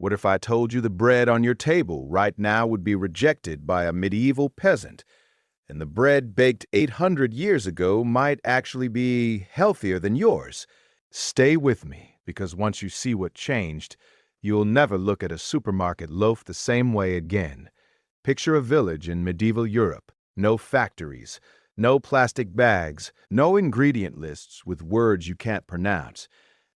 What if I told you the bread on your table right now would be rejected by a medieval peasant, and the bread baked 800 years ago might actually be healthier than yours? Stay with me, because once you see what changed, you'll never look at a supermarket loaf the same way again. Picture a village in medieval Europe. No factories, no plastic bags, no ingredient lists with words you can't pronounce.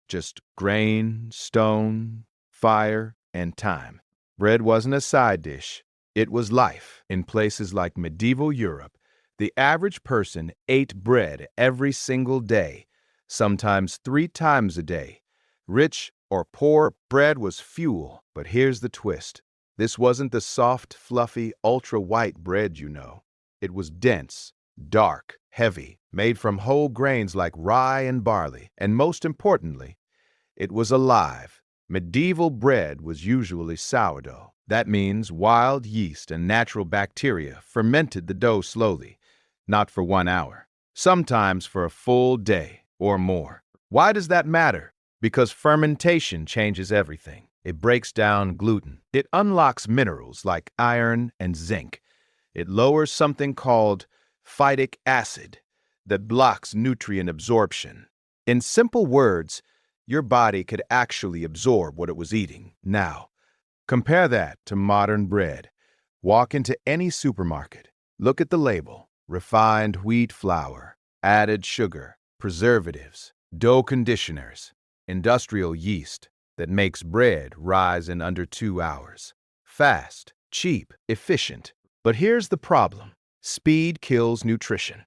Just grain, stone, fire, and time. Bread wasn't a side dish. It was life. In places like medieval Europe, the average person ate bread every single day, sometimes 3 times a day. Rich or poor, bread was fuel. But here's the twist. This wasn't the soft, fluffy, ultra-white bread you know. It was dense, dark, heavy, made from whole grains like rye and barley, and most importantly, it was alive. Medieval bread was usually sourdough. That means wild yeast and natural bacteria fermented the dough slowly, not for 1 hour, sometimes for a full day or more. Why does that matter? Because fermentation changes everything. It breaks down gluten. It unlocks minerals like iron and zinc. It lowers something called phytic acid that blocks nutrient absorption. In simple words, your body could actually absorb what it was eating. Now, compare that to modern bread. Walk into any supermarket. Look at the label. Refined wheat flour, added sugar, preservatives, dough conditioners, industrial yeast that makes bread rise in under 2 hours. Fast, cheap, efficient. But here's the problem. Speed kills nutrition.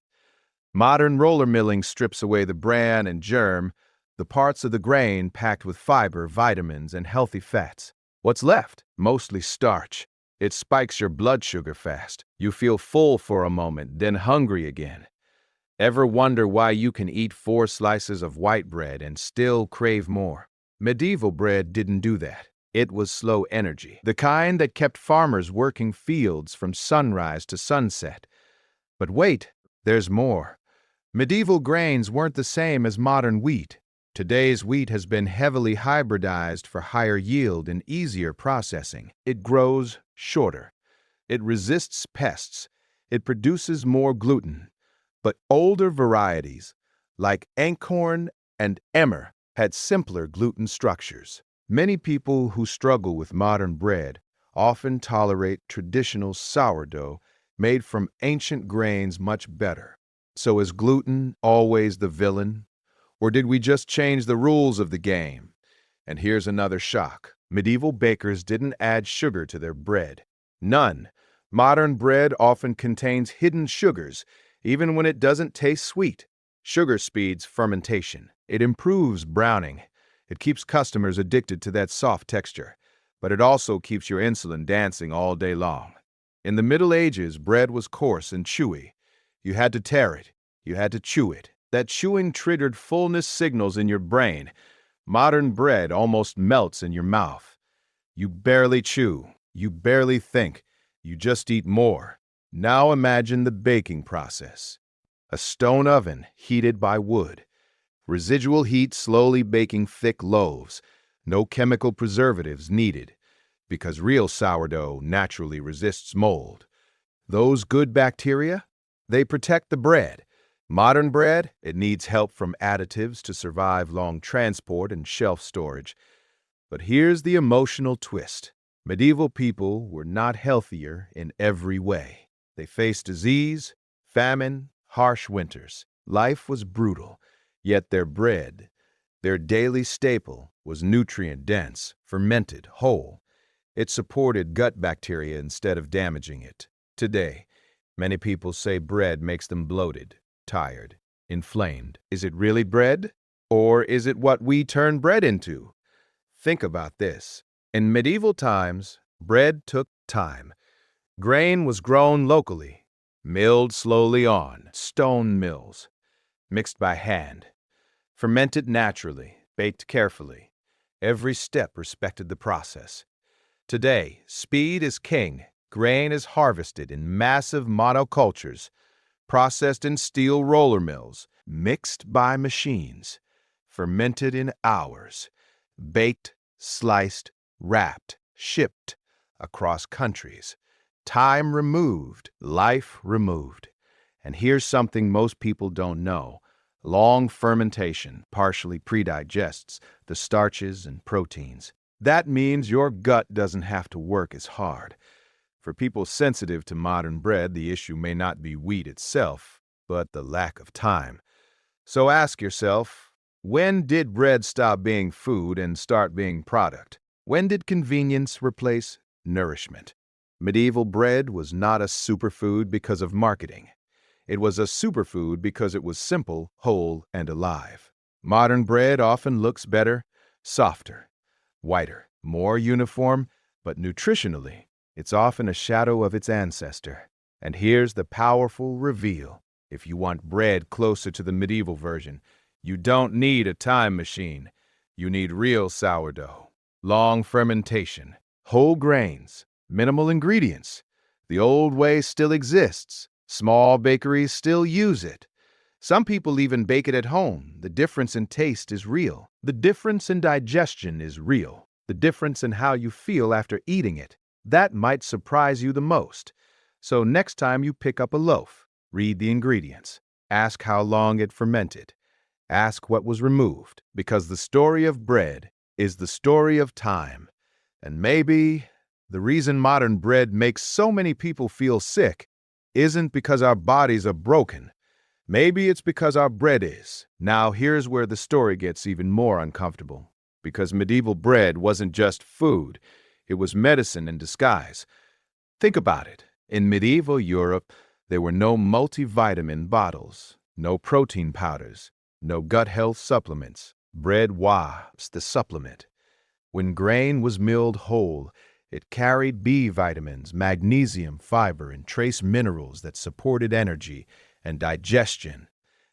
Modern roller milling strips away the bran and germ, the parts of the grain packed with fiber, vitamins, and healthy fats. What's left? Mostly starch. It spikes your blood sugar fast. You feel full for a moment, then hungry again. Ever wonder why you can eat 4 slices of white bread and still crave more? Medieval bread didn't do that. It was slow energy, the kind that kept farmers working fields from sunrise to sunset. But wait, there's more. Medieval grains weren't the same as modern wheat. Today's wheat has been heavily hybridized for higher yield and easier processing. It grows shorter. It resists pests. It produces more gluten. But older varieties, like einkorn and emmer, had simpler gluten structures. Many people who struggle with modern bread often tolerate traditional sourdough made from ancient grains much better. So is gluten always the villain? Or did we just change the rules of the game? And here's another shock. Medieval bakers didn't add sugar to their bread. None. Modern bread often contains hidden sugars, even when it doesn't taste sweet. Sugar speeds fermentation. It improves browning. It keeps customers addicted to that soft texture, but it also keeps your insulin dancing all day long. In the Middle Ages, bread was coarse and chewy. You had to tear it. You had to chew it. That chewing triggered fullness signals in your brain. Modern bread almost melts in your mouth. You barely chew. You barely think. You just eat more. Now imagine the baking process. A stone oven heated by wood. Residual heat slowly baking thick loaves. No chemical preservatives needed, because real sourdough naturally resists mold. Those good bacteria, they protect the bread. Modern bread, it needs help from additives to survive long transport and shelf storage. But here's the emotional twist. Medieval people were not healthier in every way. They faced disease, famine, harsh winters. Life was brutal. Yet their bread, their daily staple, was nutrient-dense, fermented, whole. It supported gut bacteria instead of damaging it. Today, many people say bread makes them bloated, tired, inflamed. Is it really bread? Or is it what we turn bread into? Think about this. In medieval times, bread took time. Grain was grown locally, milled slowly on stone mills, mixed by hand. Fermented naturally, baked carefully. Every step respected the process. Today, speed is king. Grain is harvested in massive monocultures, processed in steel roller mills, mixed by machines, fermented in hours, baked, sliced, wrapped, shipped across countries. Time removed, life removed. And here's something most people don't know. Long fermentation partially predigests the starches and proteins. That means your gut doesn't have to work as hard. For people sensitive to modern bread, the issue may not be wheat itself, but the lack of time. So ask yourself, when did bread stop being food and start being product? When did convenience replace nourishment? Medieval bread was not a superfood because of marketing. It was a superfood because it was simple, whole, and alive. Modern bread often looks better, softer, whiter, more uniform, but nutritionally, it's often a shadow of its ancestor. And here's the powerful reveal. If you want bread closer to the medieval version, you don't need a time machine. You need real sourdough, long fermentation, whole grains, minimal ingredients. The old way still exists. Small bakeries still use it. Some people even bake it at home. The difference in taste is real. The difference in digestion is real. The difference in how you feel after eating it. That might surprise you the most. So next time you pick up a loaf, read the ingredients. Ask how long it fermented. Ask what was removed, because the story of bread is the story of time. And maybe the reason modern bread makes so many people feel sick isn't because our bodies are broken. Maybe it's because our bread is. Now here's where the story gets even more uncomfortable. Because medieval bread wasn't just food, it was medicine in disguise. Think about it. In medieval Europe, there were no multivitamin bottles, no protein powders, no gut health supplements. Bread was the supplement. When grain was milled whole, it carried B vitamins, magnesium, fiber, and trace minerals that supported energy and digestion.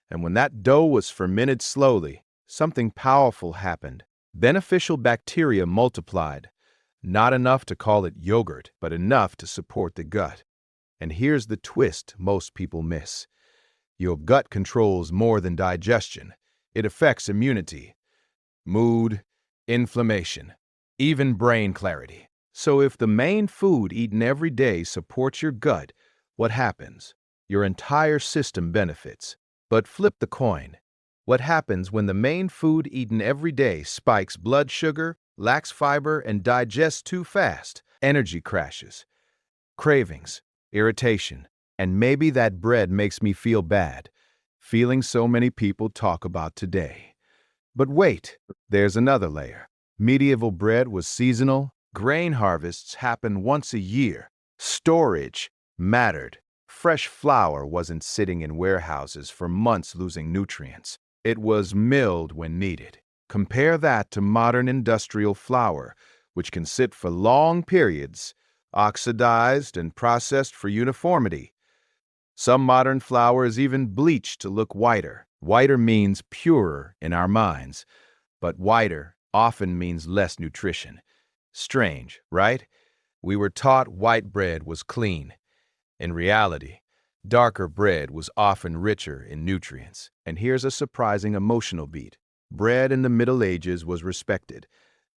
And when that dough was fermented slowly, something powerful happened. Beneficial bacteria multiplied. Not enough to call it yogurt, but enough to support the gut. And here's the twist most people miss. Your gut controls more than digestion. It affects immunity, mood, inflammation, even brain clarity. So if the main food eaten every day supports your gut, what happens? Your entire system benefits. But flip the coin. What happens when the main food eaten every day spikes blood sugar, lacks fiber, and digests too fast? Energy crashes, cravings, irritation, and maybe that bread makes me feel bad, feeling so many people talk about today. But wait, there's another layer. Medieval bread was seasonal. Grain harvests happened once a year. Storage mattered. Fresh flour wasn't sitting in warehouses for months losing nutrients. It was milled when needed. Compare that to modern industrial flour, which can sit for long periods, oxidized and processed for uniformity. Some modern flour is even bleached to look whiter. Whiter means purer in our minds, but whiter often means less nutrition. Strange, right? We were taught white bread was clean. In reality, darker bread was often richer in nutrients. And here's a surprising emotional beat. Bread in the Middle Ages was respected.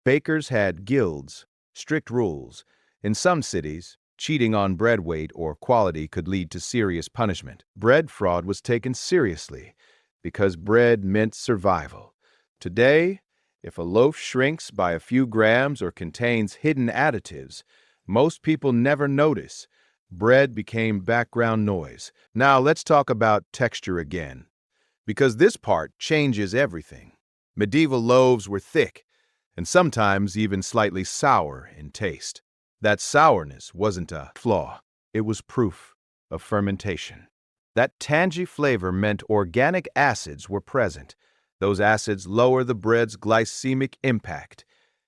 Bakers had guilds, strict rules. In some cities, cheating on bread weight or quality could lead to serious punishment. Bread fraud was taken seriously because bread meant survival. Today, if a loaf shrinks by a few grams or contains hidden additives, most people never notice. Bread became background noise. Now let's talk about texture again, because this part changes everything. Medieval loaves were thick and sometimes even slightly sour in taste. That sourness wasn't a flaw. It was proof of fermentation. That tangy flavor meant organic acids were present. Those acids lower the bread's glycemic impact.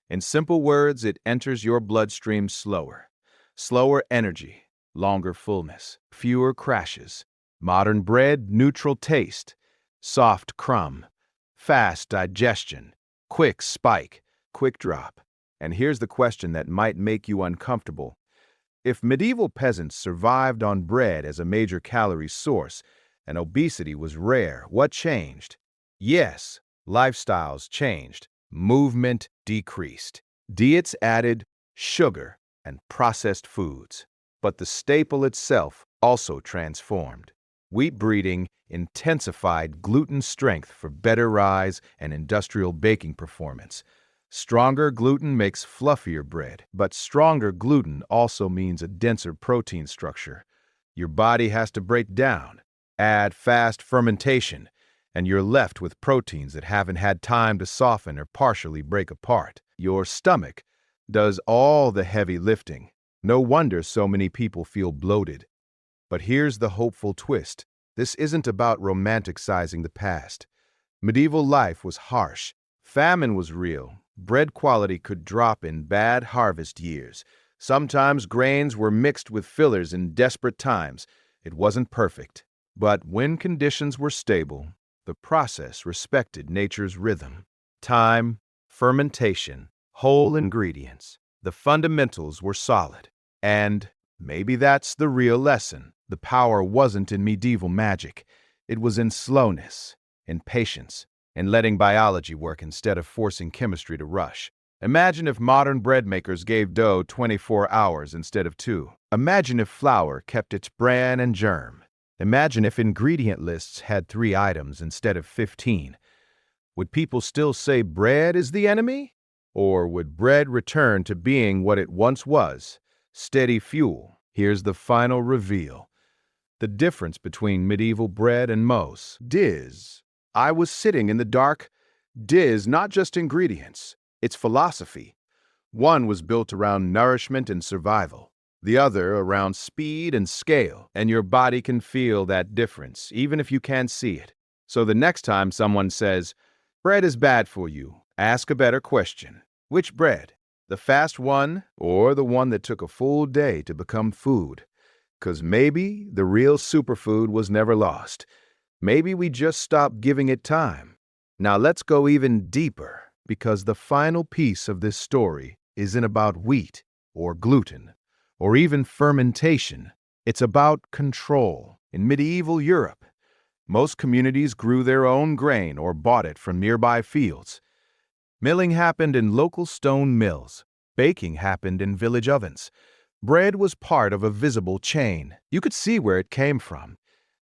In simple words, it enters your bloodstream slower. Slower energy, longer fullness, fewer crashes. Modern bread, neutral taste, soft crumb, fast digestion, quick spike, quick drop. And here's the question that might make you uncomfortable. If medieval peasants survived on bread as a major calorie source and obesity was rare, what changed? Yes, lifestyles changed. Movement decreased. Diets added sugar and processed foods, but the staple itself also transformed. Wheat breeding intensified gluten strength for better rise and industrial baking performance. Stronger gluten makes fluffier bread, but stronger gluten also means a denser protein structure. Your body has to break down. Add fast fermentation, and you're left with proteins that haven't had time to soften or partially break apart. Your stomach does all the heavy lifting. No wonder so many people feel bloated. But here's the hopeful twist. This isn't about romanticizing the past. Medieval life was harsh. Famine was real. Bread quality could drop in bad harvest years. Sometimes grains were mixed with fillers in desperate times. It wasn't perfect. But when conditions were stable, the process respected nature's rhythm. Time, fermentation, whole ingredients. The fundamentals were solid. And maybe that's the real lesson. The power wasn't in medieval magic. It was in slowness, in patience, in letting biology work instead of forcing chemistry to rush. Imagine if modern bread makers gave dough 24 hours instead of 2. Imagine if flour kept its bran and germ. Imagine if ingredient lists had 3 items instead of 15. Would people still say bread is the enemy? Or would bread return to being what it once was? Steady fuel. Here's the final reveal. The difference between medieval bread and most. Diz. I was sitting in the dark. Diz, not just ingredients. It's philosophy. One was built around nourishment and survival. The other around speed and scale. And your body can feel that difference, even if you can't see it. So the next time someone says, bread is bad for you, ask a better question. Which bread? The fast one or the one that took a full day to become food? 'Cause maybe the real superfood was never lost. Maybe we just stopped giving it time. Now let's go even deeper, because the final piece of this story isn't about wheat or gluten or even fermentation. It's about control. In medieval Europe, most communities grew their own grain or bought it from nearby fields. Milling happened in local stone mills. Baking happened in village ovens. Bread was part of a visible chain. You could see where it came from.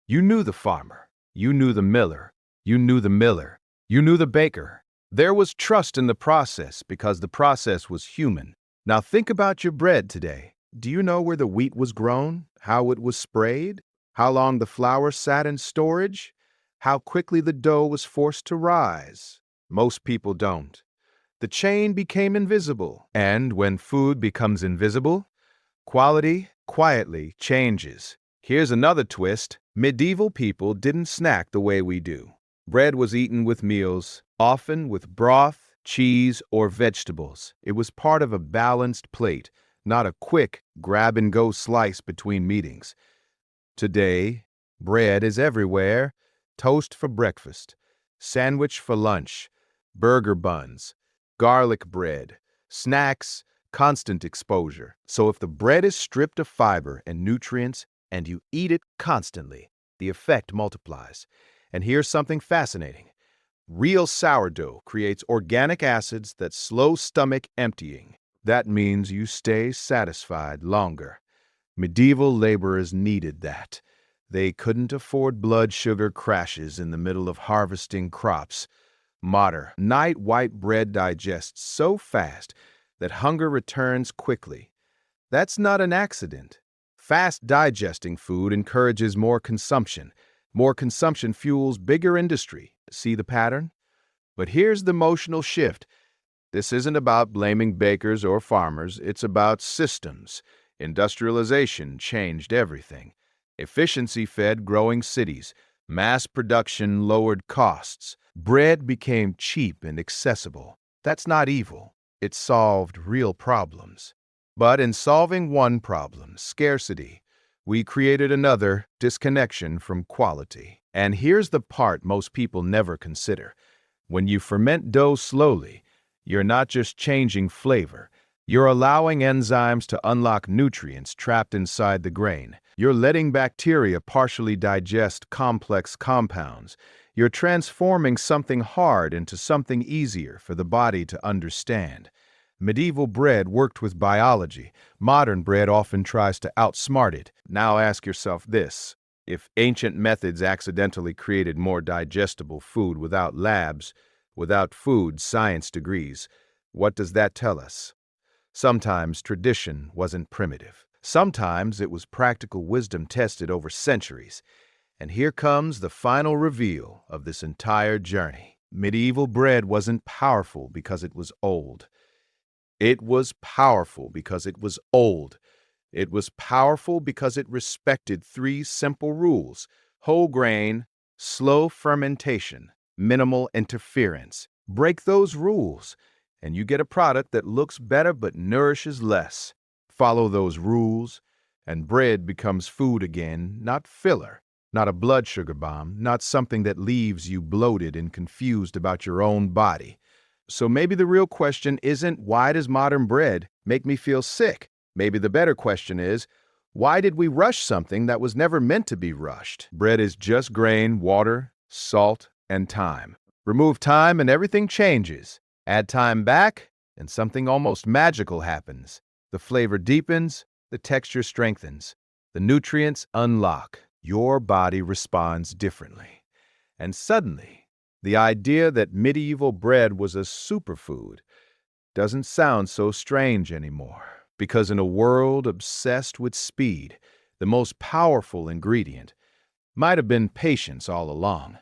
You knew the farmer. You knew the miller. You knew the miller. You knew the baker. There was trust in the process because the process was human. Now think about your bread today. Do you know where the wheat was grown? How it was sprayed? How long the flour sat in storage? How quickly the dough was forced to rise? Most people don't. The chain became invisible. And when food becomes invisible, quality quietly changes. Here's another twist. Medieval people didn't snack the way we do. Bread was eaten with meals, often with broth, cheese, or vegetables. It was part of a balanced plate, not a quick grab-and-go slice between meetings. Today, bread is everywhere. Toast for breakfast, sandwich for lunch, burger buns, garlic bread, snacks, constant exposure. So if the bread is stripped of fiber and nutrients and you eat it constantly, the effect multiplies. And here's something fascinating. Real sourdough creates organic acids that slow stomach emptying. That means you stay satisfied longer. Medieval laborers needed that. They couldn't afford blood sugar crashes in the middle of harvesting crops. Modern night white bread digests so fast that hunger returns quickly. That's not an accident. Fast digesting food encourages more consumption. More consumption fuels bigger industry. See the pattern? But here's the emotional shift. This isn't about blaming bakers or farmers. It's about systems. Industrialization changed everything. Efficiency fed growing cities. Mass production lowered costs. Bread became cheap and accessible. That's not evil. It solved real problems. But in solving one problem, scarcity, we created another, disconnection from quality. And here's the part most people never consider. When you ferment dough slowly, you're not just changing flavor. You're allowing enzymes to unlock nutrients trapped inside the grain. You're letting bacteria partially digest complex compounds. You're transforming something hard into something easier for the body to understand. Medieval bread worked with biology. Modern bread often tries to outsmart it. Now ask yourself this. If ancient methods accidentally created more digestible food without labs, without food science degrees, what does that tell us? Sometimes tradition wasn't primitive. Sometimes it was practical wisdom tested over centuries. And here comes the final reveal of this entire journey. Medieval bread wasn't powerful because it was old. It was powerful because it was old. It was powerful because it respected three simple rules: whole grain, slow fermentation, minimal interference. Break those rules, and you get a product that looks better but nourishes less. Follow those rules, and bread becomes food again, not filler, not a blood sugar bomb, not something that leaves you bloated and confused about your own body. So maybe the real question isn't, why does modern bread make me feel sick? Maybe the better question is, why did we rush something that was never meant to be rushed? Bread is just grain, water, salt, and time. Remove time and everything changes. Add time back, and something almost magical happens. The flavor deepens, the texture strengthens, the nutrients unlock. Your body responds differently. And suddenly, the idea that medieval bread was a superfood doesn't sound so strange anymore, because in a world obsessed with speed, the most powerful ingredient might have been patience all along.